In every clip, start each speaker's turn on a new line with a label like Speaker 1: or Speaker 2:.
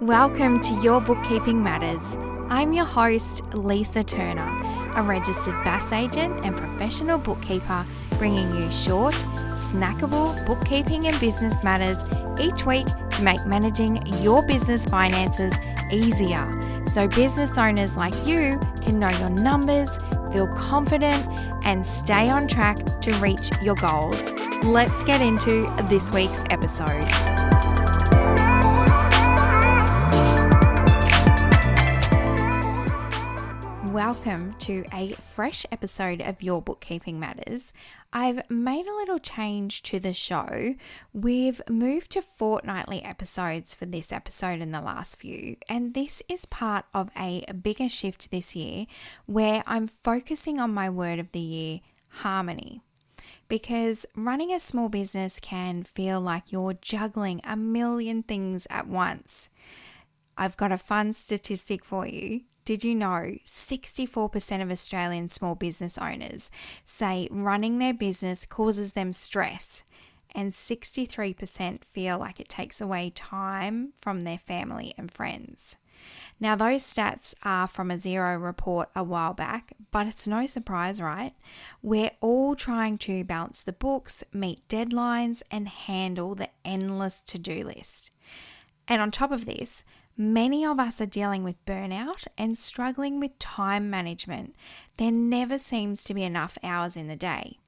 Speaker 1: Welcome to Your Bookkeeping Matters. I'm your host, Lisa Turner, a registered BAS agent and professional bookkeeper, bringing you short, snackable bookkeeping and business matters each week to make managing your business finances easier, so business owners like you can know your numbers, feel confident, and stay on track to reach your goals. Let's get into this week's episode. Welcome to a fresh episode of Your Bookkeeping Matters. I've made a little change to the show. We've moved to fortnightly episodes for this episode and the last few, and this is part of a bigger shift this year where I'm focusing on my word of the year, harmony. Because running a small business can feel like you're juggling a million things at once. I've got a fun statistic for you. Did you know 64% of Australian small business owners say running their business causes them stress, and 63% feel like it takes away time from their family and friends? Now, those stats are from a Xero report a while back, but it's no surprise, right? We're all trying to balance the books, meet deadlines, and handle the endless to-do list. And on top of this, many of us are dealing with burnout and struggling with time management. There never seems to be enough hours in the day.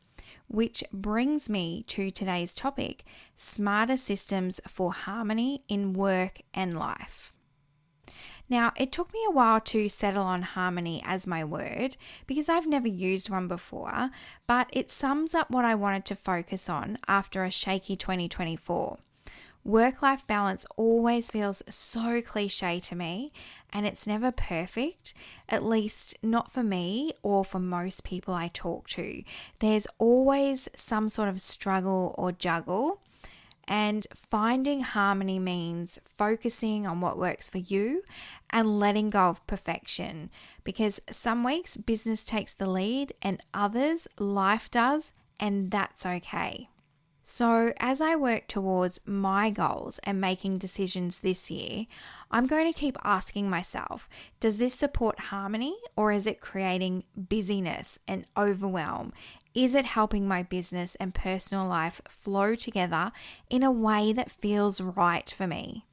Speaker 1: Which brings me to today's topic, smarter systems for harmony in work and life. Now, it took me a while to settle on harmony as my word because I've never used one before, but it sums up what I wanted to focus on after a shaky 2024. Work-life balance always feels so cliche to me, and it's never perfect, at least not for me or for most people I talk to. There's always some sort of struggle or juggle, and finding harmony means focusing on what works for you and letting go of perfection, because some weeks business takes the lead and others life does, and that's okay. So as I work towards my goals and making decisions this year, I'm going to keep asking myself, does this support harmony or is it creating busyness and overwhelm? Is it helping my business and personal life flow together in a way that feels right for me?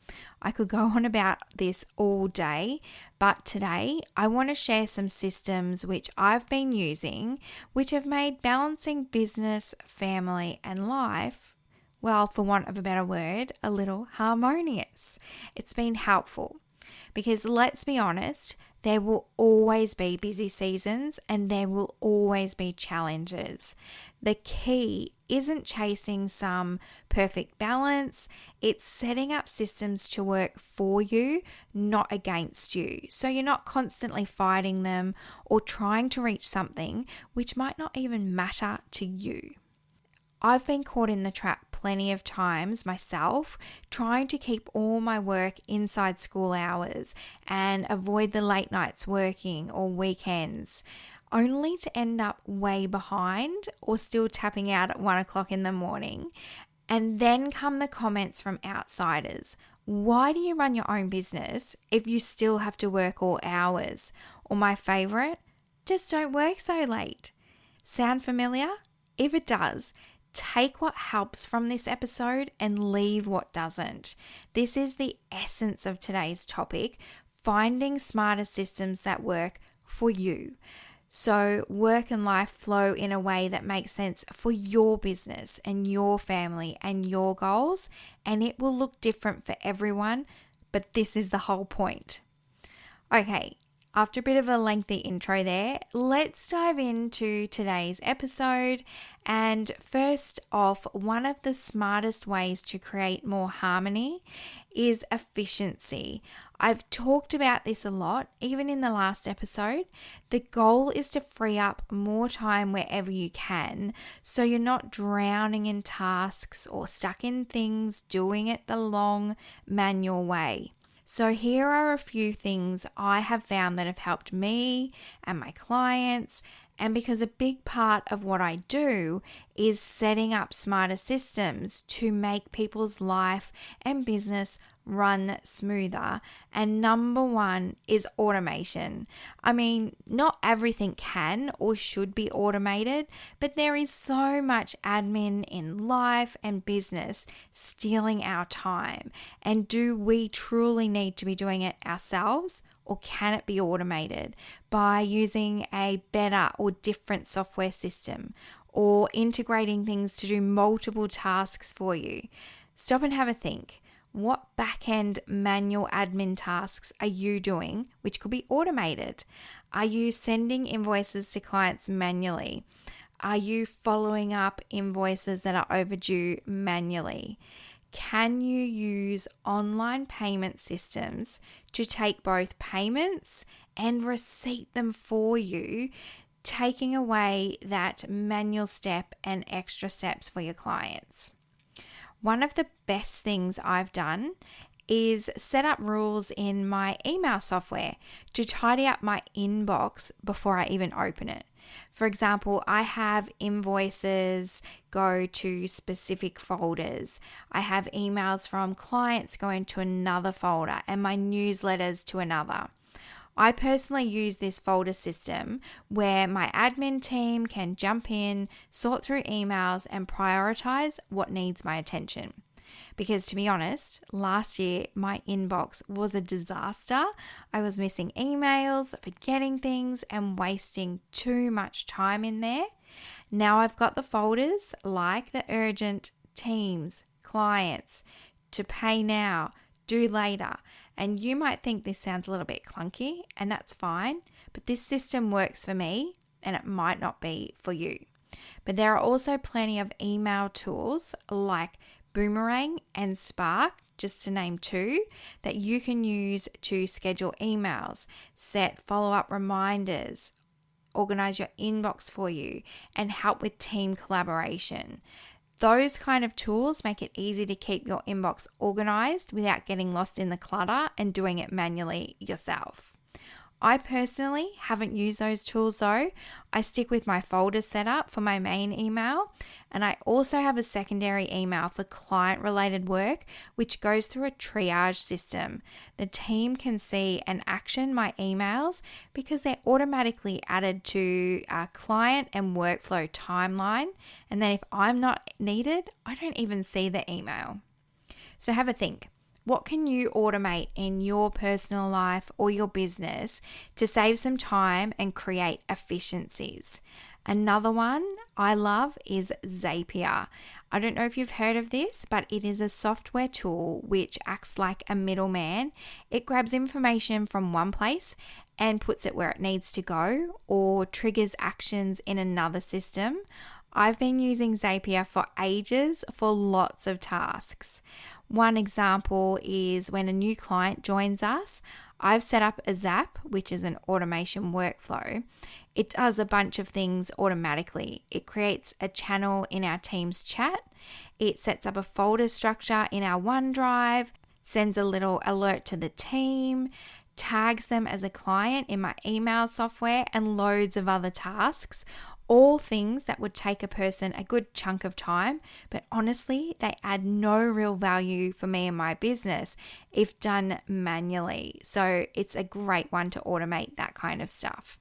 Speaker 1: I could go on about this all day, but today I want to share some systems which I've been using, which have made balancing business, family, and life, well, for want of a better word, a little harmonious. It's been helpful because let's be honest, there will always be busy seasons and there will always be challenges. The key isn't chasing some perfect balance, it's setting up systems to work for you, not against you. So you're not constantly fighting them or trying to reach something which might not even matter to you. I've been caught in the trap plenty of times myself, trying to keep all my work inside school hours and avoid the late nights working or weekends, only to end up way behind or still tapping out at 1 o'clock in the morning. And then come the comments from outsiders. Why do you run your own business if you still have to work all hours? Or my favorite, just don't work so late. Sound familiar? If it does, take what helps from this episode and leave what doesn't. This is the essence of today's topic, finding smarter systems that work for you. So work and life flow in a way that makes sense for your business and your family and your goals, and it will look different for everyone, but this is the whole point. Okay, after a bit of a lengthy intro there, let's dive into today's episode. And first off, one of the smartest ways to create more harmony is efficiency. I've talked about this a lot, even in the last episode. The goal is to free up more time wherever you can, so you're not drowning in tasks or stuck in things doing it the long manual way. So here are a few things I have found that have helped me and my clients And because a big part of what I do is setting up smarter systems to make people's life and business run smoother. And number one is automation. I mean, not everything can or should be automated, but there is so much admin in life and business stealing our time. And do we truly need to be doing it ourselves? Or can it be automated by using a better or different software system or integrating things to do multiple tasks for you? Stop and have a think. What back-end manual admin tasks are you doing which could be automated? Are you sending invoices to clients manually? Are you following up invoices that are overdue manually? Can you use online payment systems to take both payments and receipt them for you, taking away that manual step and extra steps for your clients? One of the best things I've done is set up rules in my email software to tidy up my inbox before I even open it. For example, I have invoices go to specific folders. I have emails from clients going to another folder and my newsletters to another. I personally use this folder system where my admin team can jump in, sort through emails, and prioritize what needs my attention. Because to be honest, last year my inbox was a disaster. I was missing emails, forgetting things, and wasting too much time in there. Now I've got the folders like the urgent, teams, clients, to pay now, do later. And you might think this sounds a little bit clunky, and that's fine, but this system works for me and it might not be for you. But there are also plenty of email tools like Boomerang and Spark, just to name two, that you can use to schedule emails, set follow-up reminders, organize your inbox for you, and help with team collaboration. Those kind of tools make it easy to keep your inbox organized without getting lost in the clutter and doing it manually yourself. I personally haven't used those tools though. I stick with my folder setup for my main email, and I also have a secondary email for client related work which goes through a triage system. The team can see and action my emails because they're automatically added to a client and workflow timeline, and then if I'm not needed, I don't even see the email. So have a think. What can you automate in your personal life or your business to save some time and create efficiencies? Another one I love is Zapier. I don't know if you've heard of this, but it is a software tool which acts like a middleman. It grabs information from one place and puts it where it needs to go or triggers actions in another system. I've been using Zapier for ages for lots of tasks. One example is when a new client joins us, I've set up a Zap, which is an automation workflow. It does a bunch of things automatically. It creates a channel in our team's chat. It sets up a folder structure in our OneDrive, sends a little alert to the team, tags them as a client in my email software, and loads of other tasks. All things that would take a person a good chunk of time, but honestly, they add no real value for me and my business if done manually. So it's a great one to automate that kind of stuff.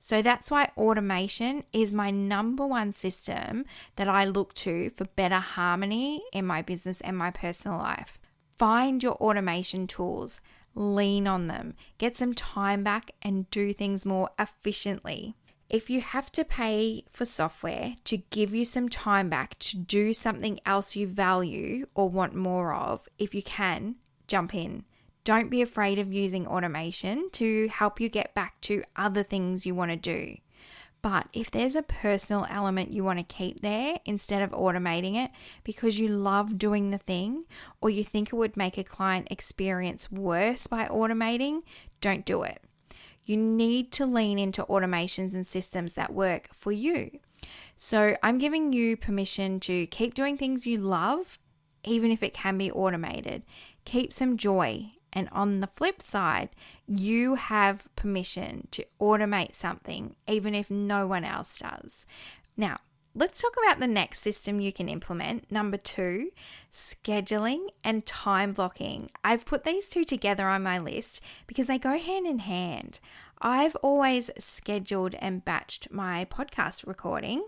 Speaker 1: So that's why automation is my number one system that I look to for better harmony in my business and my personal life. Find your automation tools, lean on them, get some time back, and do things more efficiently. If you have to pay for software to give you some time back to do something else you value or want more of, if you can, jump in. Don't be afraid of using automation to help you get back to other things you want to do. But if there's a personal element you want to keep there instead of automating it because you love doing the thing or you think it would make a client experience worse by automating, don't do it. You need to lean into automations and systems that work for you. So I'm giving you permission to keep doing things you love, even if it can be automated. Keep some joy And on the flip side, you have permission to automate something even if no one else does. Now, let's talk about the next system you can implement. Number 2, scheduling and time blocking. I've put these two together on my list because they go hand in hand. I've always scheduled and batched my podcast recording.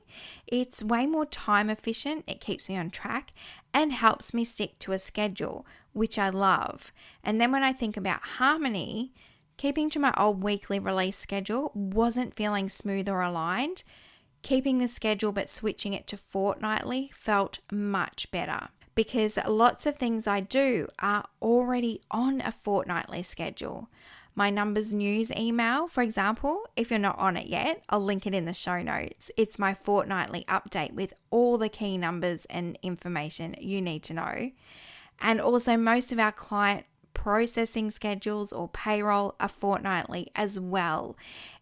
Speaker 1: It's way more time efficient, it keeps me on track, and helps me stick to a schedule, which I love. And then when I think about harmony, keeping to my old weekly release schedule wasn't feeling smooth or aligned. Keeping the schedule but switching it to fortnightly felt much better because lots of things I do are already on a fortnightly schedule. My numbers news email, for example, if you're not on it yet, I'll link it in the show notes. It's my fortnightly update with all the key numbers and information you need to know. And also most of our client processing schedules or payroll are fortnightly as well.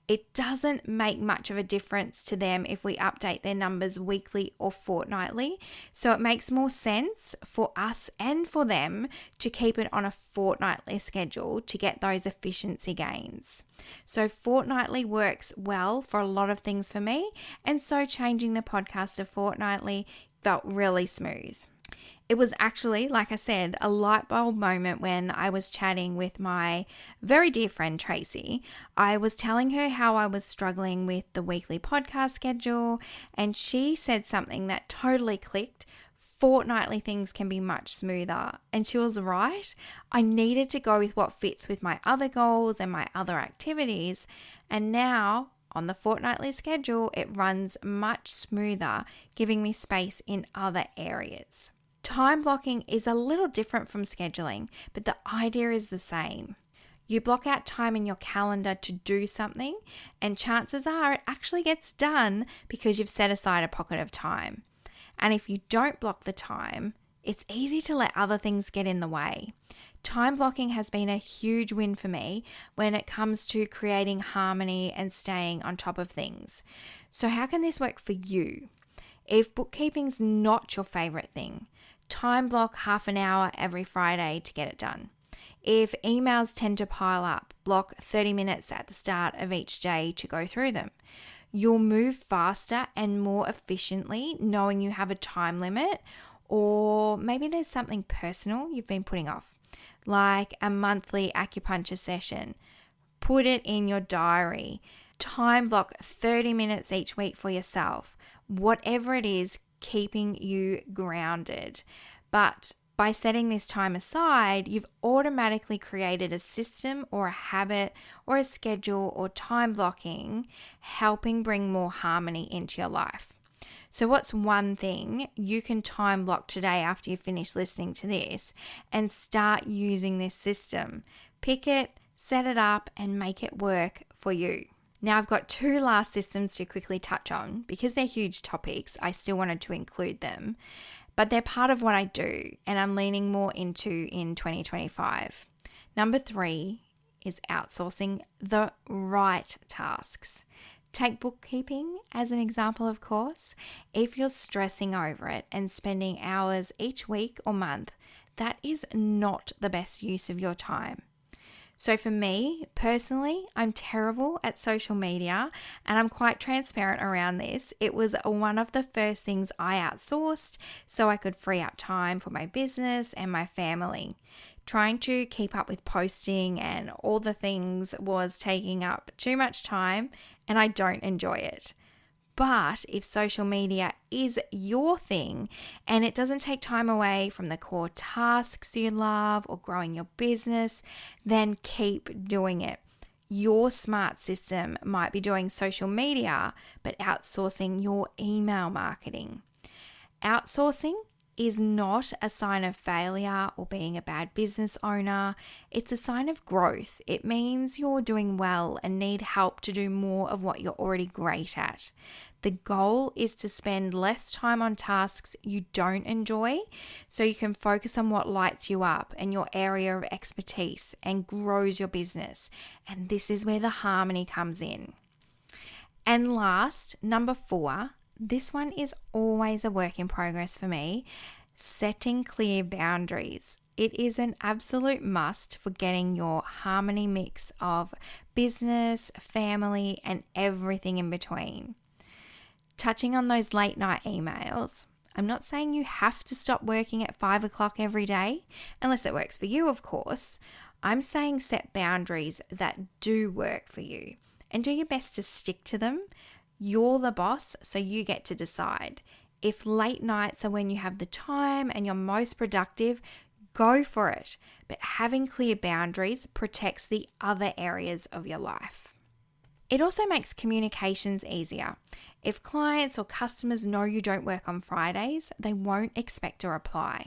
Speaker 1: It doesn't make much of a difference to them if we update their numbers weekly or fortnightly. So it makes more sense for us and for them to keep it on a fortnightly schedule to get those efficiency gains. So fortnightly works well for a lot of things for me. And so changing the podcast to fortnightly felt really smooth. It was actually, like I said, a light bulb moment when I was chatting with my very dear friend Tracy. I was telling her how I was struggling with the weekly podcast schedule, and she said something that totally clicked. Fortnightly things can be much smoother. And she was right. I needed to go with what fits with my other goals and my other activities. And now on the fortnightly schedule, it runs much smoother, giving me space in other areas. Time blocking is a little different from scheduling, but the idea is the same. You block out time in your calendar to do something, and chances are it actually gets done because you've set aside a pocket of time. And if you don't block the time, it's easy to let other things get in the way. Time blocking has been a huge win for me when it comes to creating harmony and staying on top of things. So how can this work for you? If bookkeeping's not your favorite thing, time block half an hour every Friday to get it done. If emails tend to pile up, block 30 minutes at the start of each day to go through them. You'll move faster and more efficiently knowing you have a time limit, or maybe there's something personal you've been putting off, like a monthly acupuncture session. Put it in your diary. Time block 30 minutes each week for yourself. Whatever it is, keeping you grounded. But by setting this time aside, you've automatically created a system or a habit or a schedule or time blocking, helping bring more harmony into your life. So what's one thing you can time block today after you finish listening to this and start using this system? Pick it, set it up, and make it work for you. Now I've got 2 last systems to quickly touch on. Because they're huge topics, I still wanted to include them, but they're part of what I do and I'm leaning more into in 2025. Number 3 is outsourcing the right tasks. Take bookkeeping as an example, of course. If you're stressing over it and spending hours each week or month, that is not the best use of your time. So for me, personally, I'm terrible at social media and I'm quite transparent around this. It was one of the first things I outsourced so I could free up time for my business and my family. Trying to keep up with posting and all the things was taking up too much time and I don't enjoy it. But if social media is your thing and it doesn't take time away from the core tasks you love or growing your business, then keep doing it. Your smart system might be doing social media, but outsourcing your email marketing. Outsourcing is not a sign of failure or being a bad business owner. It's a sign of growth. It means you're doing well and need help to do more of what you're already great at. The goal is to spend less time on tasks you don't enjoy so you can focus on what lights you up and your area of expertise and grows your business. And this is where the harmony comes in. And last, number 4, this one is always a work in progress for me, setting clear boundaries. It is an absolute must for getting your harmony mix of business, family, and everything in between. Touching on those late night emails, I'm not saying you have to stop working at 5 o'clock every day, unless it works for you, of course. I'm saying set boundaries that do work for you and do your best to stick to them. You're the boss, so you get to decide. If late nights are when you have the time and you're most productive, go for it. But having clear boundaries protects the other areas of your life. It also makes communications easier. If clients or customers know you don't work on Fridays, they won't expect a reply.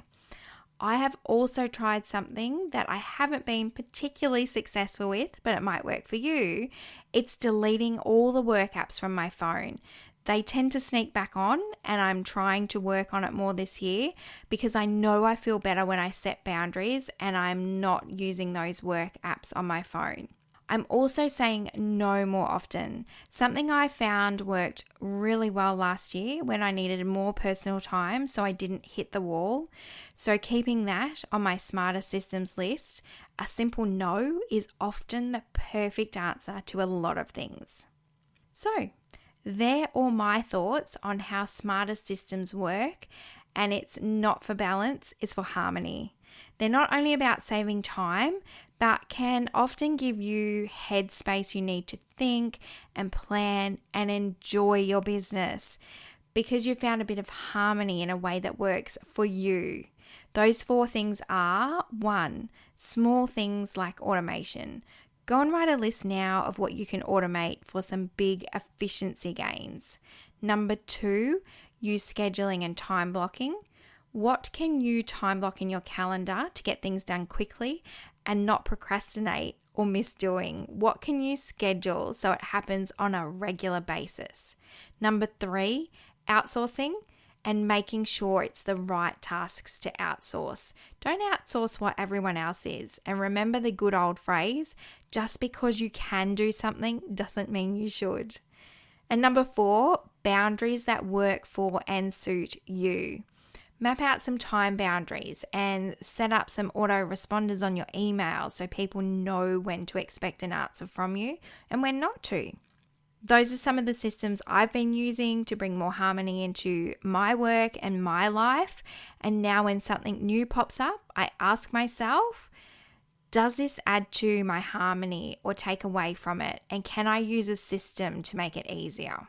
Speaker 1: I have also tried something that I haven't been particularly successful with, but it might work for you. It's deleting all the work apps from my phone. They tend to sneak back on, and I'm trying to work on it more this year because I know I feel better when I set boundaries and I'm not using those work apps on my phone. I'm also saying no more often. Something I found worked really well last year when I needed more personal time so I didn't hit the wall. So keeping that on my smarter systems list, a simple no is often the perfect answer to a lot of things. So, they're all my thoughts on how smarter systems work, and it's not for balance, it's for harmony. They're not only about saving time, but can often give you headspace you need to think and plan and enjoy your business because you've found a bit of harmony in a way that works for you. Those 4 things are: 1, small things like automation. Go and write a list now of what you can automate for some big efficiency gains. Number 2, use scheduling and time blocking. What can you time block in your calendar to get things done quickly and not procrastinate or miss doing? What can you schedule so it happens on a regular basis? Number 3, outsourcing and making sure it's the right tasks to outsource. Don't outsource what everyone else is. And remember the good old phrase, just because you can do something doesn't mean you should. And number 4, boundaries that work for and suit you. Map out some time boundaries and set up some autoresponders on your email so people know when to expect an answer from you and when not to. Those are some of the systems I've been using to bring more harmony into my work and my life. And now when something new pops up, I ask myself, does this add to my harmony or take away from it? And can I use a system to make it easier?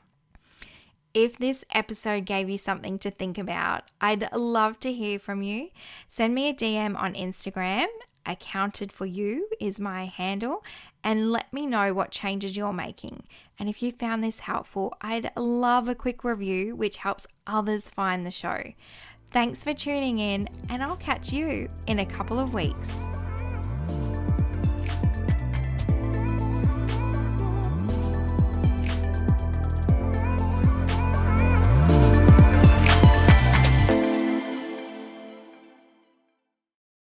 Speaker 1: If this episode gave you something to think about, I'd love to hear from you. Send me a DM on Instagram. Accounted for You is my handle, and let me know what changes you're making. And if you found this helpful, I'd love a quick review, which helps others find the show. Thanks for tuning in, and I'll catch you in a couple of weeks.